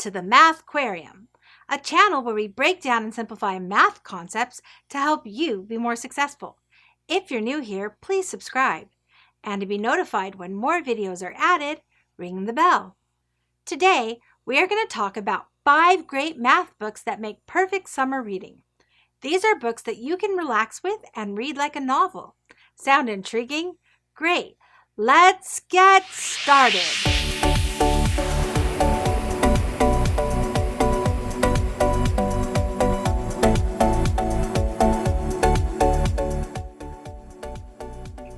to the Mathquarium, a channel where we break down and simplify math concepts to help you be more successful. If you're new here, please subscribe. And to be notified when more videos are added, ring the bell. Today, we are going to talk about 5 great math books that make perfect summer reading. These are books that you can relax with and read like a novel. Sound intriguing? Great! Let's get started!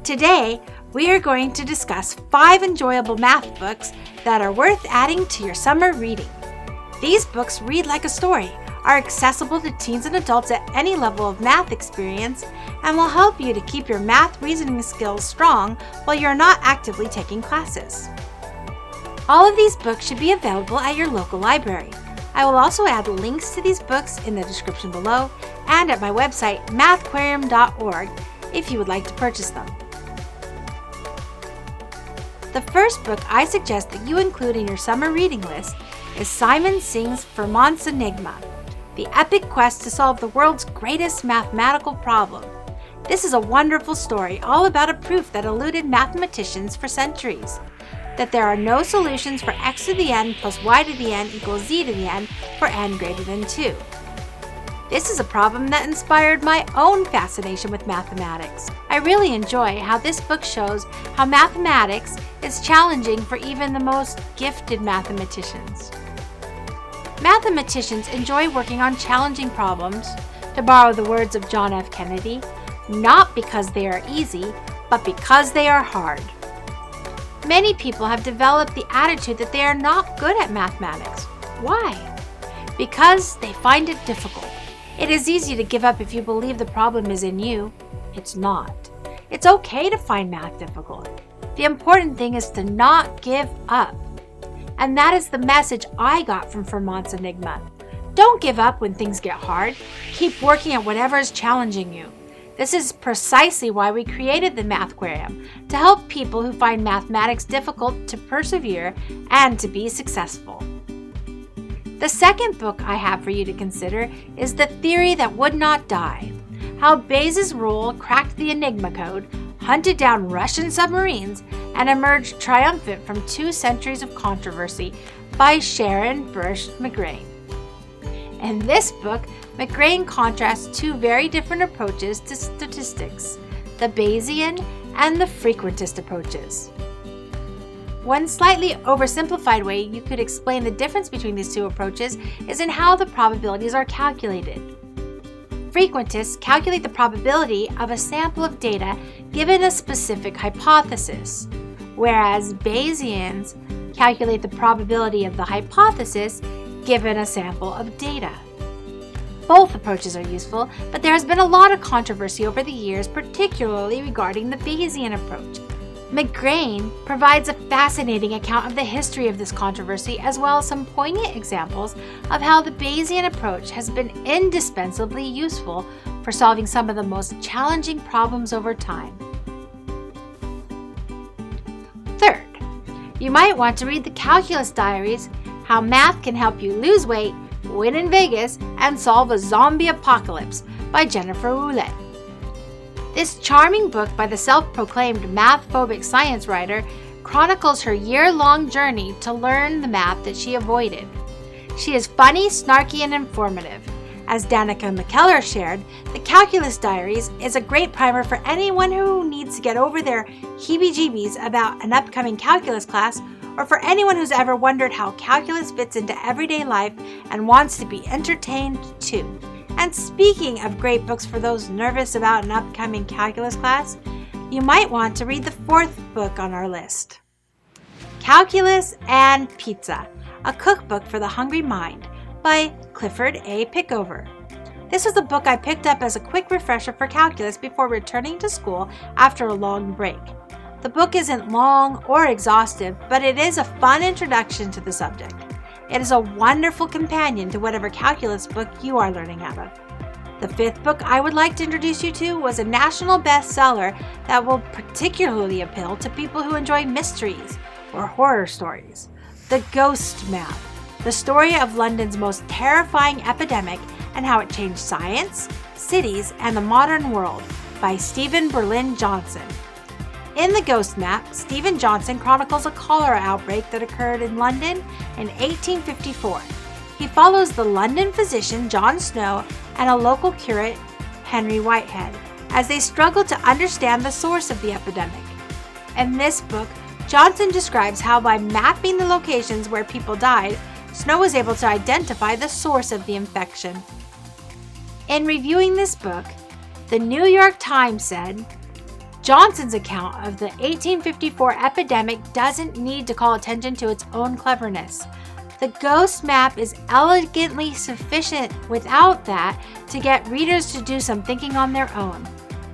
Today, we are going to discuss 5 enjoyable math books that are worth adding to your summer reading. These books read like a story, are accessible to teens and adults at any level of math experience, and will help you to keep your math reasoning skills strong while you're not actively taking classes. All of these books should be available at your local library. I will also add links to these books in the description below and at my website mathquarium.org if you would like to purchase them. The first book I suggest that you include in your summer reading list is Simon Singh's Vernons Enigma, the epic quest to solve the world's greatest mathematical problem. This is a wonderful story all about a proof that eluded mathematicians for centuries, that there are no solutions for x to the n plus y to the n equals z to the n for n greater than 2. This is a problem that inspired my own fascination with mathematics. I really enjoy how this book shows how mathematics is challenging for even the most gifted mathematicians. Mathematicians enjoy working on challenging problems, to borrow the words of John F. Kennedy, not because they are easy, but because they are hard. Many people have developed the attitude that they are not good at mathematics. Why? Because they find it difficult. It is easy to give up if you believe the problem is in you. It's not. It's okay to find math difficult. The important thing is to not give up. And that is the message I got from Vernons Enigma. Don't give up when things get hard. Keep working at whatever is challenging you. This is precisely why we created the Mathquarium, to help people who find mathematics difficult to persevere and to be successful. The second book I have for you to consider is The Theory That Would Not Die: How Bayes' Rule Cracked the Enigma Code, Hunted Down Russian Submarines, and Emerged Triumphant from 2 Centuries of Controversy by Sharon Bursch McGrane. In this book, McGrane contrasts 2 very different approaches to statistics, the Bayesian and the frequentist approaches. One slightly oversimplified way you could explain the difference between these 2 approaches is in how the probabilities are calculated. Frequentists calculate the probability of a sample of data given a specific hypothesis, whereas Bayesians calculate the probability of the hypothesis given a sample of data. Both approaches are useful, but there has been a lot of controversy over the years, particularly regarding the Bayesian approach. McGrane provides a fascinating account of the history of this controversy, as well as some poignant examples of how the Bayesian approach has been indispensably useful for solving some of the most challenging problems over time. Third, you might want to read the Calculus Diaries: How Math Can Help You Lose Weight, Win in Vegas, and Solve a Zombie Apocalypse by Jennifer Ouellette. This charming book by the self-proclaimed math-phobic science writer chronicles her year-long journey to learn the math that she avoided. She is funny, snarky, and informative. As Danica McKellar shared, the Calculus Diaries is a great primer for anyone who needs to get over their heebie-jeebies about an upcoming calculus class, or for anyone who's ever wondered how calculus fits into everyday life and wants to be entertained too. And speaking of great books for those nervous about an upcoming calculus class, you might want to read the 4th book on our list, Calculus and Pizza, a cookbook for the hungry mind by Clifford A. Pickover. This was a book I picked up as a quick refresher for calculus before returning to school after a long break. The book isn't long or exhaustive, but it is a fun introduction to the subject. It is a wonderful companion to whatever calculus book you are learning out of. The 5th book I would like to introduce you to was a national bestseller that will particularly appeal to people who enjoy mysteries or horror stories, The Ghost Math the story of London's most terrifying epidemic and how it changed science, cities, and the modern world by Stephen Berlin Johnson. In The Ghost Map, Stephen Johnson chronicles a cholera outbreak that occurred in London in 1854. He follows the London physician John Snow and a local curate, Henry Whitehead, as they struggle to understand the source of the epidemic. In this book, Johnson describes how by mapping the locations where people died, Snow was able to identify the source of the infection. In reviewing this book, the New York Times said, Johnson's account of the 1854 epidemic doesn't need to call attention to its own cleverness. The Ghost Map is elegantly sufficient without that to get readers to do some thinking on their own.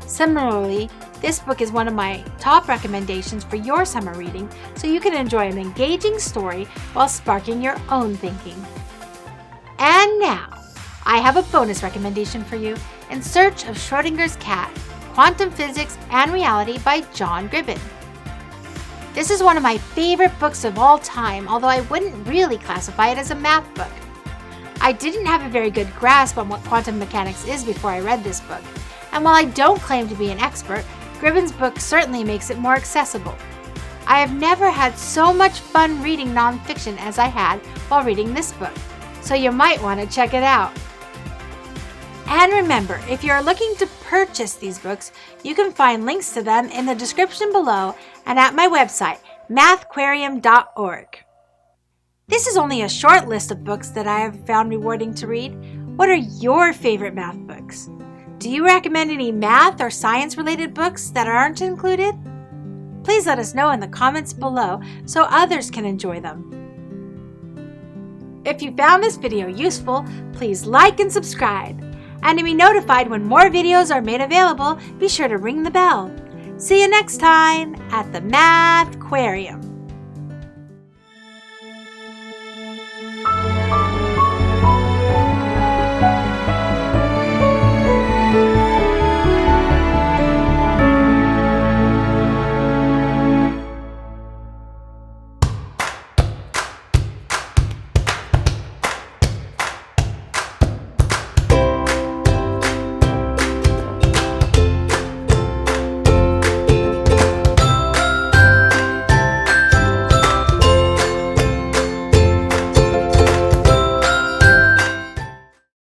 Similarly, this book is one of my top recommendations for your summer reading, so you can enjoy an engaging story while sparking your own thinking. And now, I have a bonus recommendation for you, In Search of Schrödinger's Cat, Quantum Physics and Reality by John Gribben. This is one of my favorite books of all time, although I wouldn't really classify it as a math book. I didn't have a very good grasp on what quantum mechanics is before I read this book, and while I don't claim to be an expert, Gribben's book certainly makes it more accessible. I have never had so much fun reading nonfiction as I had while reading this book, so you might want to check it out. And remember, if you're looking to purchase these books, you can find links to them in the description below and at my website, mathquarium.org. This is only a short list of books that I have found rewarding to read. What are your favorite math books? Do you recommend any math or science-related books that aren't included? Please let us know in the comments below so others can enjoy them. If you found this video useful, please like and subscribe. And to be notified when more videos are made available, be sure to ring the bell. See you next time at the Mathquarium.